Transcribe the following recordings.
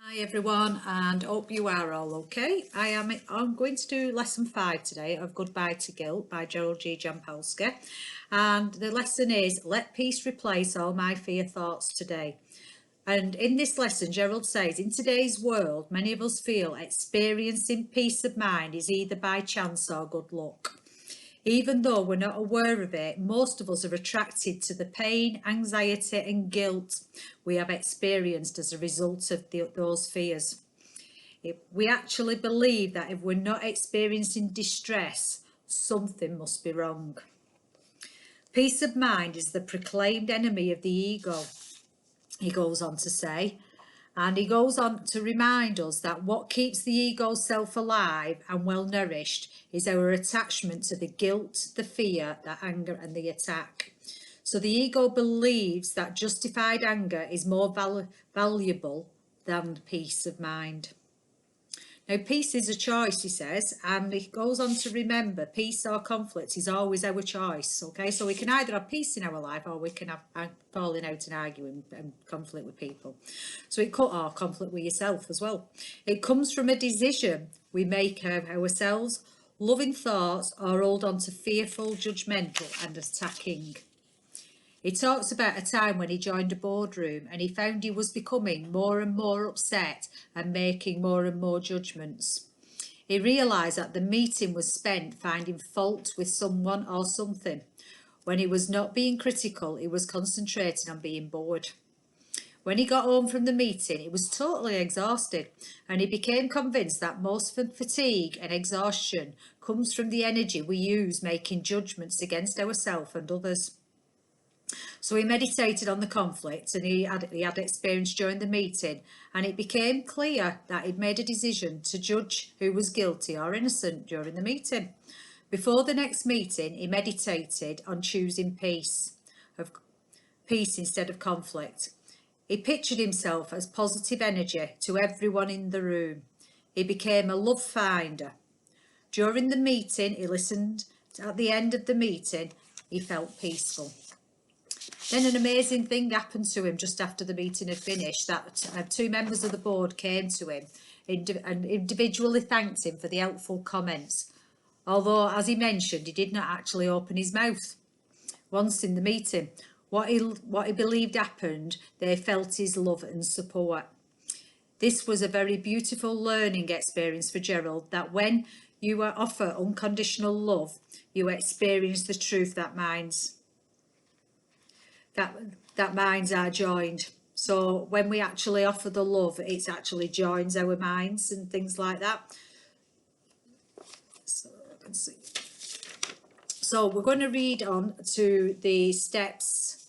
Hi everyone, and hope you are all okay. I'm going to do lesson 5 today of Goodbye to Guilt by Gerald G Jampolsky, and the lesson is let peace replace all my fear thoughts today. And in this lesson, Gerald says, in today's world, many of us feel experiencing peace of mind is either by chance or good luck. Even though we're not aware of it, most of us are attracted to the pain, anxiety and guilt we have experienced as a result of those fears. We actually believe that if we're not experiencing distress, something must be wrong. Peace of mind is the proclaimed enemy of the ego, he goes on to say. And he goes on to remind us that what keeps the ego self alive and well nourished is our attachment to the guilt, the fear, the anger and the attack. So the ego believes that justified anger is more valuable than peace of mind. Now, peace is a choice, he says, and he goes on to remember peace or conflict is always our choice, okay? So we can either have peace in our life or we can have falling out and arguing and conflict with people. So it could, or conflict with yourself as well. It comes from a decision we make of ourselves, loving thoughts, or hold on to fearful, judgmental and attacking. He talks about a time when he joined a boardroom and he found he was becoming more and more upset and making more and more judgments. He realised that the meeting was spent finding fault with someone or something. When he was not being critical, he was concentrating on being bored. When he got home from the meeting, he was totally exhausted, and he became convinced that most fatigue and exhaustion comes from the energy we use making judgments against ourselves and others. So he meditated on the conflict and he had experience during the meeting, and it became clear that he'd made a decision to judge who was guilty or innocent during the meeting. Before the next meeting, he meditated on choosing peace instead of conflict. He pictured himself as positive energy to everyone in the room. He became a love finder. During the meeting, he listened. At the end of the meeting, he felt peaceful. Then an amazing thing happened to him just after the meeting had finished, that two members of the board came to him and individually thanked him for the helpful comments. Although, as he mentioned, he did not actually open his mouth once in the meeting. What he believed happened, they felt his love and support. This was a very beautiful learning experience for Gerald, that when you offer unconditional love, you experience the truth that minds are joined. So when we actually offer the love, it actually joins our minds and things like that. So I can see. So we're going to read on to the steps,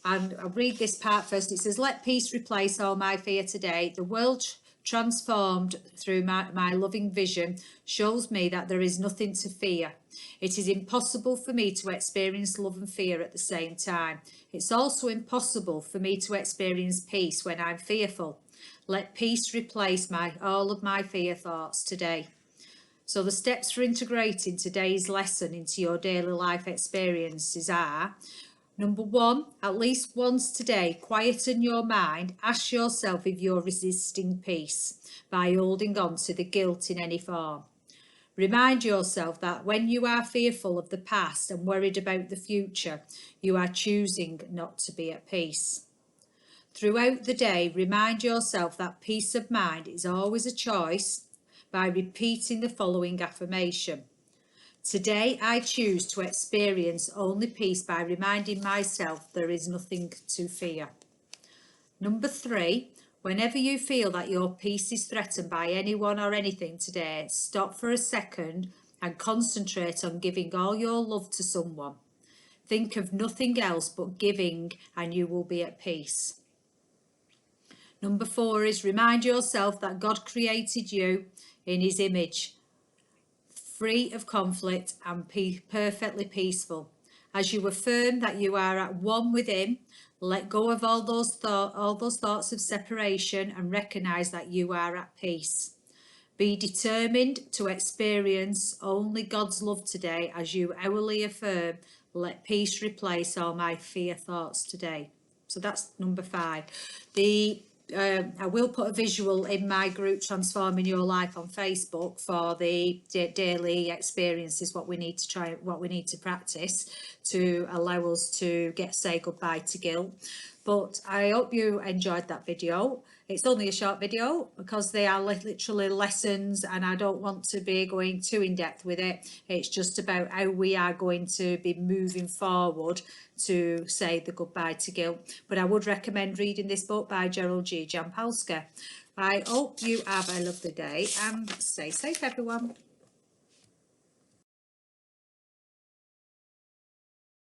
and I'll read this part first. It says, let peace replace all my fear today. The world transformed through my loving vision shows me that there is nothing to fear. It is impossible for me to experience love and fear at the same time. It's also impossible for me to experience peace when I'm fearful. Let peace replace all of my fear thoughts today. So the steps for integrating today's lesson into your daily life experiences are: number 1, at least once today, quieten your mind. Ask yourself if you're resisting peace by holding on to the guilt in any form. Remind yourself that when you are fearful of the past and worried about the future, you are choosing not to be at peace. Throughout the day, remind yourself that peace of mind is always a choice by repeating the following affirmation. Today, I choose to experience only peace by reminding myself there is nothing to fear. Number 3, whenever you feel that your peace is threatened by anyone or anything today, stop for a second and concentrate on giving all your love to someone. Think of nothing else but giving, and you will be at peace. Number 4 is remind yourself that God created you in his image, free of conflict and perfectly peaceful. As you affirm that you are at one with him, let go of all those thoughts of separation and recognize that you are at peace. Be determined to experience only God's love today as you hourly affirm, let peace replace all my fear thoughts today. So that's number 5. The I will put a visual in my group Transforming Your Life on Facebook for the daily experiences, what we need to practice to allow us to say goodbye to guilt. But I hope you enjoyed that video. It's only a short video because they are literally lessons, and I don't want to be going too in depth with it. It's just about how we are going to be moving forward to say the goodbye to guilt. But I would recommend reading this book by Gerald G Jampolsky. I hope you have a lovely day and stay safe, everyone.